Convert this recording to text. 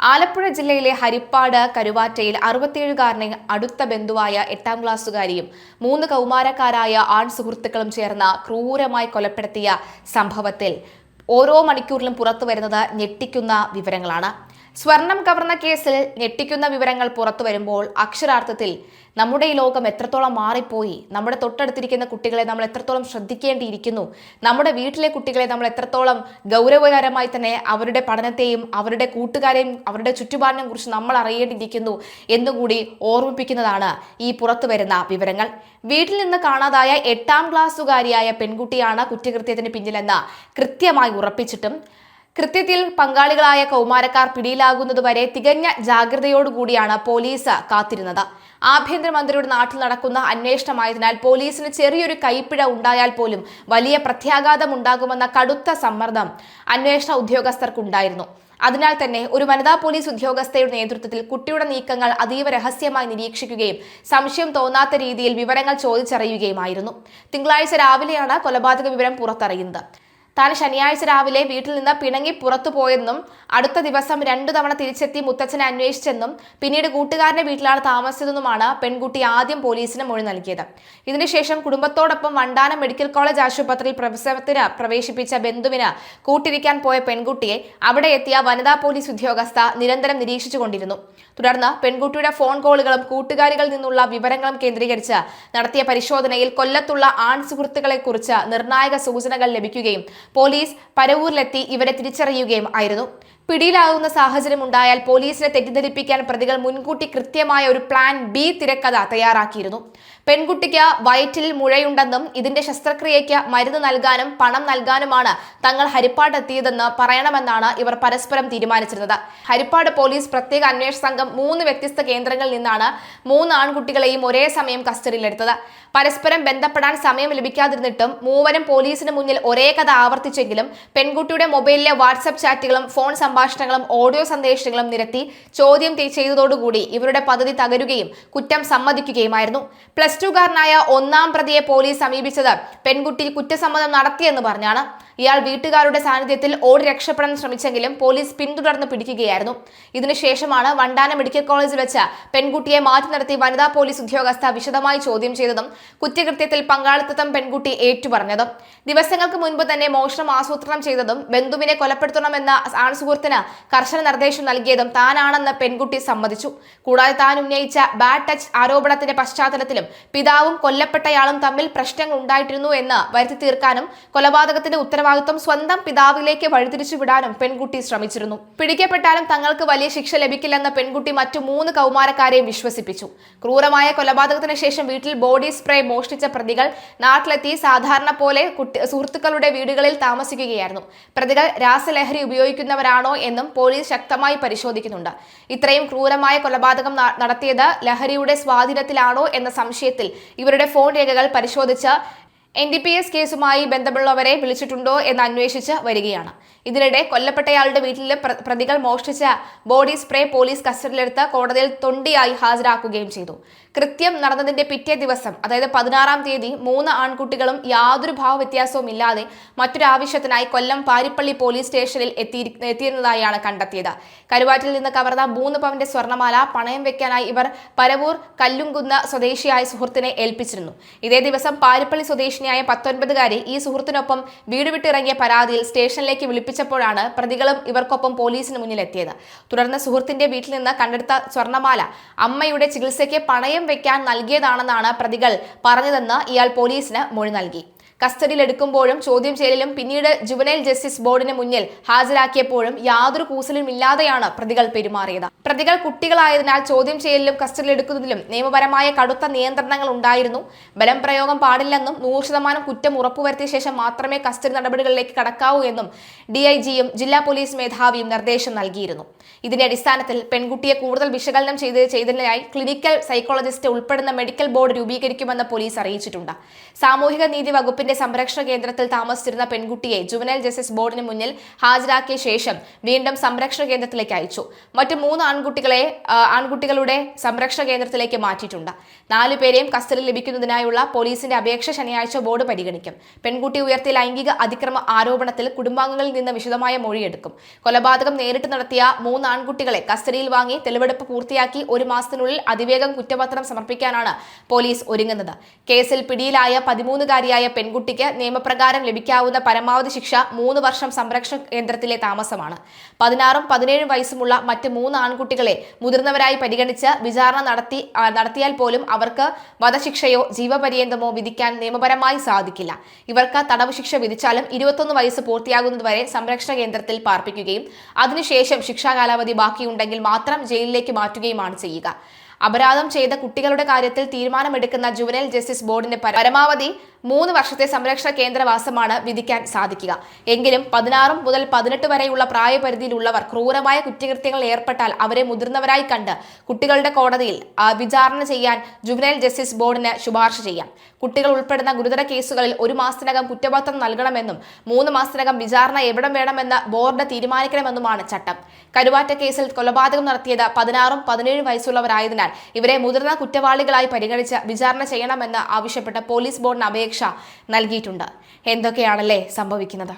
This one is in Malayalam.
ആലപ്പുഴ ജില്ലയിലെ ഹരിപ്പാട് കരുവാറ്റയിൽ 67കാരനെ അടുത്ത ബന്ധുവായ 8ാം ക്ലാസ്സുകാരിയും 3 കൗമാരക്കാരായ ആൺ സുഹൃത്തുക്കളും ചേർന്ന് ക്രൂരമായി കൊലപ്പെടുത്തിയ സംഭവത്തിൽ ഓരോ മണിക്കൂറിലും പുറത്തുവരുന്നത് ഞെട്ടിക്കുന്ന വിവരങ്ങളാണ്. സ്വർണം കവർന്ന കേസിൽ ഞെട്ടിക്കുന്ന വിവരങ്ങൾ പുറത്തു വരുമ്പോൾ അക്ഷരാർത്ഥത്തിൽ നമ്മുടെ ഈ ലോകം എത്രത്തോളം മാറിപ്പോയി, നമ്മുടെ തൊട്ടടുത്തിരിക്കുന്ന കുട്ടികളെ നമ്മൾ എത്രത്തോളം ശ്രദ്ധിക്കേണ്ടിയിരിക്കുന്നു, നമ്മുടെ വീട്ടിലെ കുട്ടികളെ നമ്മൾ എത്രത്തോളം ഗൗരവകരമായി തന്നെ അവരുടെ പഠനത്തെയും അവരുടെ കൂട്ടുകാരെയും അവരുടെ ചുറ്റുപാടിനെയും കുറിച്ച് നമ്മൾ അറിയേണ്ടിയിരിക്കുന്നു എന്നുകൂടി ഓർമ്മിപ്പിക്കുന്നതാണ് ഈ പുറത്തു വരുന്ന വിവരങ്ങൾ. വീട്ടിൽ നിന്ന് കാണാതായ 8ാം ക്ലാസ്സുകാരിയായ പെൺകുട്ടിയാണ് കുറ്റകൃത്യത്തിന് പിന്നിലെന്ന് കൃത്യമായി ഉറപ്പിച്ചിട്ടും കൃത്യത്തിൽ പങ്കാളികളായ കൗമാരക്കാർ പിടിയിലാകുന്നതുവരെ തികഞ്ഞ ജാഗ്രതയോടുകൂടിയാണ് പോലീസ് കാത്തിരുന്നത്. ആഭ്യന്തരമന്ത്രിയുടെ നാട്ടിൽ നടക്കുന്ന അന്വേഷണമായതിനാൽ പോലീസിന് ചെറിയൊരു കൈപ്പിഴ ഉണ്ടായാൽ പോലും വലിയ പ്രത്യാഘാതം ഉണ്ടാകുമെന്ന കടുത്ത സമ്മർദ്ദം അന്വേഷണ ഉദ്യോഗസ്ഥർക്കുണ്ടായിരുന്നു. അതിനാൽ തന്നെ ഒരു വനിതാ പോലീസ് ഉദ്യോഗസ്ഥയുടെ നേതൃത്വത്തിൽ കുട്ടിയുടെ നീക്കങ്ങൾ അതീവ രഹസ്യമായി നിരീക്ഷിക്കുകയും സംശയം തോന്നാത്ത രീതിയിൽ വിവരങ്ങൾ ചോദിച്ചറിയുകയുമായിരുന്നു. തിങ്കളാഴ്ച രാവിലെയാണ് കൊലപാതക വിവരം പുറത്തറിയുന്നത്. താൻ ശനിയാഴ്ച രാവിലെ വീട്ടിൽ നിന്ന് പിണങ്ങി പുറത്തു പോയെന്നും അടുത്ത ദിവസം 2 തവണ തിരിച്ചെത്തി മുത്തച്ഛനെ അന്വേഷിച്ചെന്നും പിന്നീട് കൂട്ടുകാരന്റെ വീട്ടിലാണ് താമസിച്ചതെന്നുമാണ് പെൺകുട്ടി ആദ്യം പോലീസിന് മൊഴി നൽകിയത്. ഇതിനുശേഷം കുടുംബത്തോടൊപ്പം വണ്ടാനം മെഡിക്കൽ കോളേജ് ആശുപത്രിയിൽ പ്രസവത്തിന് പ്രവേശിപ്പിച്ച ബന്ധുവിന് കൂട്ടിരിക്കാൻ പോയ പെൺകുട്ടിയെ അവിടെ എത്തിയ വനിതാ പോലീസ് ഉദ്യോഗസ്ഥ നിരന്തരം നിരീക്ഷിച്ചുകൊണ്ടിരുന്നു. തുടർന്ന് പെൺകുട്ടിയുടെ ഫോൺ കോളുകളും കൂട്ടുകാരികളിൽ നിന്നുള്ള വിവരങ്ങളും കേന്ദ്രീകരിച്ച് നടത്തിയ പരിശോധനയിൽ കൊല്ലത്തുള്ള ആൺ സുഹൃത്തുക്കളെ കുറിച്ച് നിർണായക സൂചനകൾ ലഭിക്കുകയും പോലീസ് പരവൂരിലെത്തി ഇവരെ തിരിച്ചറിയുകയും ആയിരുന്നു. പിടിയിലാകുന്ന സാഹചര്യം ഉണ്ടായാൽ പോലീസിനെ തെറ്റിദ്ധരിപ്പിക്കാൻ പ്രതികൾ മുൻകൂട്ടി കൃത്യമായ ഒരു പ്ലാൻ ബി തിരക്കഥ തയ്യാറാക്കിയിരുന്നു. പെൺകുട്ടിക്ക് വയറ്റിൽ മുഴയുണ്ടെന്നും ഇതിന്റെ ശസ്ത്രക്രിയയ്ക്ക് മരുന്ന് നൽകാനും പണം നൽകാനുമാണ് തങ്ങൾ ഹരിപ്പാടെത്തിയതെന്ന് പറയണമെന്നാണ് ഇവർ പരസ്പരം തീരുമാനിച്ചിരുന്നത്. ഹരിപ്പാട് പോലീസ് പ്രത്യേക അന്വേഷണ സംഘം 3 വ്യത്യസ്ത കേന്ദ്രങ്ങളിൽ നിന്നാണ് 3 ആൺകുട്ടികളെയും ഒരേ സമയം കസ്റ്റഡിയിലെടുത്തത്. പരസ്പരം ബന്ധപ്പെടാൻ സമയം ലഭിക്കാതിരുന്നിട്ടും മൂവരും പോലീസിന് മുന്നിൽ ഒരേ കഥ ആവർത്തിച്ചെങ്കിലും പെൺകുട്ടിയുടെ മൊബൈലിലെ വാട്സ്ആപ്പ് ചാറ്റുകളും ഫോൺ സംഭാഷണങ്ങളും ഓഡിയോ സന്ദേശങ്ങളും നിരത്തി ചോദ്യം ചെയ്തതോടുകൂടി ഇവരുടെ പദ്ധതി തകരുകയും കുറ്റം സമ്മതിക്കുകയുമായിരുന്നു. +2കാരനായ 1ാം പ്രതിയെ പോലീസ് സമീപിച്ചത് പെൺകുട്ടി കുറ്റസമ്മതം നടത്തിയെന്ന് പറഞ്ഞാണ്. ഇയാൾ വീട്ടുകാരുടെ സാന്നിധ്യത്തിൽ ഓടി രക്ഷപ്പെടാൻ ശ്രമിച്ചെങ്കിലും പോലീസ് പിന്തുടർന്ന് പിടിക്കുകയായിരുന്നു. ഇതിനുശേഷമാണ് വണ്ടാനം മെഡിക്കൽ കോളേജിൽ വെച്ച് പെൺകുട്ടിയെ മാറ്റി നിർത്തി വനിതാ പോലീസ് ഉദ്യോഗസ്ഥ വിശദമായി ചോദ്യം ചെയ്തതും കുറ്റകൃത്യത്തിൽ പങ്കാളിത്തം പെൺകുട്ടി ഏറ്റുപറഞ്ഞതും. ദിവസങ്ങൾക്ക് മുൻപ് തന്നെ മോഷണം ആസൂത്രണം ചെയ്തതും ബന്ധുവിനെ കൊലപ്പെടുത്തണമെന്ന ആൺസുഹൃത്തിന് കർശന നിർദ്ദേശം നൽകിയതും താനാണെന്ന് പെൺകുട്ടി സമ്മതിച്ചു. കൂടാതെ താൻ ഉന്നയിച്ച ബാഡ് ടച്ച് ആരോപണത്തിന്റെ പശ്ചാത്തലത്തിലും പിതാവും കൊല്ലപ്പെട്ടയാളും തമ്മിൽ പ്രശ്നങ്ങൾ ഉണ്ടായിട്ടിരുന്നു എന്ന് വരുത്തി തീർക്കാനും കൊലപാതകത്തിന്റെ ഉത്തരവാദിത്വം സ്വന്തം പിതാവിലേക്ക് വഴിതിരിച്ചു വിടാനും പെൺകുട്ടി ശ്രമിച്ചിരുന്നു. പിടിക്കപ്പെട്ടാലും തങ്ങൾക്ക് വലിയ ശിക്ഷ ലഭിക്കില്ലെന്ന് പെൺകുട്ടി മറ്റു 3 കൗമാരക്കാരെയും വിശ്വസിപ്പിച്ചു. ക്രൂരമായ കൊലപാതകത്തിന് ശേഷം വീട്ടിൽ ബോഡി സ്പ്രേ മോഷ്ടിച്ച പ്രതികൾ നാട്ടിലെത്തി സാധാരണ പോലെ സുഹൃത്തുക്കളുടെ വീടുകളിൽ താമസിക്കുകയായിരുന്നു. പ്രതികൾ രാസലഹരി ഉപയോഗിക്കുന്നവരാണോ എന്നും പോലീസ് ശക്തമായി പരിശോധിക്കുന്നുണ്ട്. ഇത്രയും ക്രൂരമായ കൊലപാതകം നടത്തിയത് ലഹരിയുടെ സ്വാധീനത്തിലാണോ എന്ന സംശയത്തിൽ ഇവരുടെ ഫോൺ രേഖകൾ പരിശോധിച്ച് NDPS കേസുമായി ബന്ധമുള്ളവരെ വിളിച്ചിട്ടുണ്ടോ എന്ന് അന്വേഷിച്ച് വരികയാണ്. ഇതിനിടെ കൊല്ലപ്പെട്ടയാളുടെ വീട്ടിലെ പ്രതികൾ മോഷ്ടിച്ച ബോഡി സ്പ്രേ പോലീസ് കസ്റ്റഡിയിലെടുത്ത് കോടതിയിൽ തൊണ്ടിയായി ഹാജരാക്കുകയും ചെയ്തു. കൃത്യം നടന്നതിന്റെ പിറ്റേ ദിവസം, അതായത് 16ാം തീയതി 3 ആൺകുട്ടികളും യാതൊരു ഭാവവ്യത്യാസവും ഇല്ലാതെ മറ്റൊരു ആവശ്യത്തിനായി കൊല്ലം പാരിപ്പള്ളി പോലീസ് സ്റ്റേഷനിൽ എത്തിയിരുന്നതായാണ് കണ്ടെത്തിയത്. കരുവാറ്റിൽ നിന്ന് കവർന്ന 3 പവന്റെ സ്വർണ്ണമാല പണയം വെക്കാനായി ഇവർ പരവൂർ കല്ലുംകുന്ന് സ്വദേശിയായ സുഹൃത്തിനെ ഏൽപ്പിച്ചിരുന്നു. ഇതേ ദിവസം പാരിപ്പള്ളി സ്വദേശിനിയായ 19കാരി ഈ സുഹൃത്തിനൊപ്പം വീട് വിട്ടിറങ്ങിയ പരാതിയിൽ സ്റ്റേഷനിലേക്ക് വിളിപ്പിച്ചപ്പോഴാണ് പ്രതികളും ഇവർക്കൊപ്പം പോലീസിന് മുന്നിലെത്തിയത്. തുടർന്ന് സുഹൃത്തിന്റെ വീട്ടിൽ നിന്ന് കണ്ടെടുത്ത സ്വർണ്ണമാല അമ്മയുടെ ചികിത്സയ്ക്ക് പണയം വെക്കാൻ നൽകിയതാണെന്നാണ് പ്രതികൾ പറഞ്ഞതെന്ന് ഇയാൾ പോലീസിന് മൊഴി നൽകി. കസ്റ്റഡിയിലെടുക്കുമ്പോഴും ചോദ്യം ചെയ്യലിലും പിന്നീട് ജുവനൈൽ ജസ്റ്റിസ് ബോർഡിന് മുന്നിൽ ഹാജരാക്കിയപ്പോഴും യാതൊരു കൂസലും ഇല്ലാതെയാണ് പ്രതികൾ പെരുമാറിയത്. പ്രതികൾ കുട്ടികളായതിനാൽ ചോദ്യം ചെയ്യലിലും കസ്റ്റഡിയിലെടുക്കുന്നതിലും നിയമപരമായ കടുത്ത നിയന്ത്രണങ്ങൾ ഉണ്ടായിരുന്നു. ബലം പ്രയോഗം പാടില്ലെന്നും 100% കുറ്റം ഉറപ്പുവരുത്തിയ ശേഷം മാത്രമേ കസ്റ്റഡി നടപടികളിലേക്ക് കടക്കാവൂ എന്നും DIGയും ജില്ലാ പോലീസ് മേധാവിയും നിർദ്ദേശം നൽകിയിരുന്നു. ഇതിന്റെ അടിസ്ഥാനത്തിൽ പെൺകുട്ടിയെ കൂടുതൽ വിശകലനം ചെയ്തതിനായി ക്ലിനിക്കൽ സൈക്കോളജിസ്റ്റ് ഉൾപ്പെടുന്ന മെഡിക്കൽ ബോർഡ് രൂപീകരിക്കുമെന്ന് പോലീസ് അറിയിച്ചിട്ടുണ്ട്. സാമൂഹിക നീതി വകുപ്പിന്റെ ബോർഡിന്റെ സംരക്ഷണ കേന്ദ്രത്തിൽ താമസിച്ചിരുന്ന പെൺകുട്ടിയെ ജുവനൈൽ ജസ്റ്റിസ് ബോർഡിന് മുന്നിൽ ഹാജരാക്കിയ ശേഷം വീണ്ടും സംരക്ഷണ കേന്ദ്രത്തിലേക്ക് അയച്ചു. മറ്റു 3 ആൺകുട്ടികളുടെ സംരക്ഷണ കേന്ദ്രത്തിലേക്ക് മാറ്റിയിട്ടുണ്ട്. 4 പേരെയും കസ്റ്റഡിയിൽ ലഭിക്കുന്നതിനായുള്ള പോലീസിന്റെ അപേക്ഷ ശനിയാഴ്ച ബോർഡ് പരിഗണിക്കും. പെൺകുട്ടി ഉയർത്തിയ ലൈംഗിക അതിക്രമ ആരോപണത്തിൽ കുടുംബാംഗങ്ങളിൽ നിന്ന് വിശദമായ മൊഴിയെടുക്കും. കൊലപാതകം നേരിട്ട് നടത്തിയ 3 ആൺകുട്ടികളെ കസ്റ്റഡിയിൽ വാങ്ങി തെളിവെടുപ്പ് പൂർത്തിയാക്കി 1 മാസത്തിനുള്ളിൽ അതിവേഗം കുറ്റപത്രം സമർപ്പിക്കാനാണ് പോലീസ് ഒരുങ്ങുന്നത്. കേസിൽ പിടിയിലായ 13-കാരിയായ പെൺകുട്ടിക്ക് നിയമപ്രകാരം ലഭിക്കാവുന്ന പരമാവധി ശിക്ഷ 3 വർഷം സംരക്ഷണ കേന്ദ്രത്തിലെ താമസമാണ്. 16ഉം 17 വയസ്സുമുള്ള മറ്റ് 3 ആൺകുട്ടികളെ മുതിർന്നവരായി പരിഗണിച്ച് വിചാരണ നടത്തിയാൽ പോലും അവർക്ക് വധശിക്ഷയോ ജീവപര്യന്തമോ വിധിക്കാൻ നിയമപരമായി സാധിക്കില്ല. ഇവർക്ക് തടവ് ശിക്ഷ വിധിച്ചാലും 21 വയസ്സ് പൂർത്തിയാകുന്നതുവരെ സംരക്ഷണ കേന്ദ്രത്തിൽ പാർപ്പിക്കുകയും അതിനുശേഷം ശിക്ഷാ കാലാവധി ബാക്കിയുണ്ടെങ്കിൽ മാത്രം ജയിലിലേക്ക് മാറ്റുകയുമാണ് ചെയ്യുക. അപരാധം ചെയ്ത കുട്ടികളുടെ കാര്യത്തിൽ തീരുമാനമെടുക്കുന്ന ജുവനൈൽ ജസ്റ്റിസ് ബോർഡിന്റെ പരമാവധി 3 വർഷത്തെ സംരക്ഷണ കേന്ദ്രവാസമാണ് വിധിക്കാൻ സാധിക്കുക. എങ്കിലും 16 മുതൽ 18 വരെയുള്ള പ്രായപരിധിയിലുള്ളവർ ക്രൂരമായ കുറ്റകൃത്യങ്ങൾ ഏർപ്പെട്ടാൽ അവരെ മുതിർന്നവരായി കണ്ട് കുട്ടികളുടെ കോടതിയിൽ വിചാരണ ചെയ്യാൻ ജുവനൈൽ ജസ്റ്റിസ് ബോർഡിന് ശുപാർശ ചെയ്യാം. കുട്ടികൾ ഉൾപ്പെടുന്ന ഗുരുതര കേസുകളിൽ 1 മാസത്തിനകം കുറ്റപത്രം നൽകണമെന്നും 3 മാസത്തിനകം വിചാരണ എവിടം വേണമെന്ന് ബോർഡ് തീരുമാനിക്കണമെന്നുമാണ് ചട്ടം. കരുവാറ്റ കേസിൽ കൊലപാതകം നടത്തിയത് 16ഉം 17 വയസ്സുള്ളവരായതിനാൽ ഇവരെ മുതിർന്ന കുറ്റവാളികളായി പരിഗണിച്ച് വിചാരണ ചെയ്യണമെന്ന് ആവശ്യപ്പെട്ട് പോലീസ് ബോർഡിന് അപേക്ഷ നൽകിയിട്ടുണ്ട്. എന്തൊക്കെയാണല്ലേ സംഭവിക്കുന്നത്?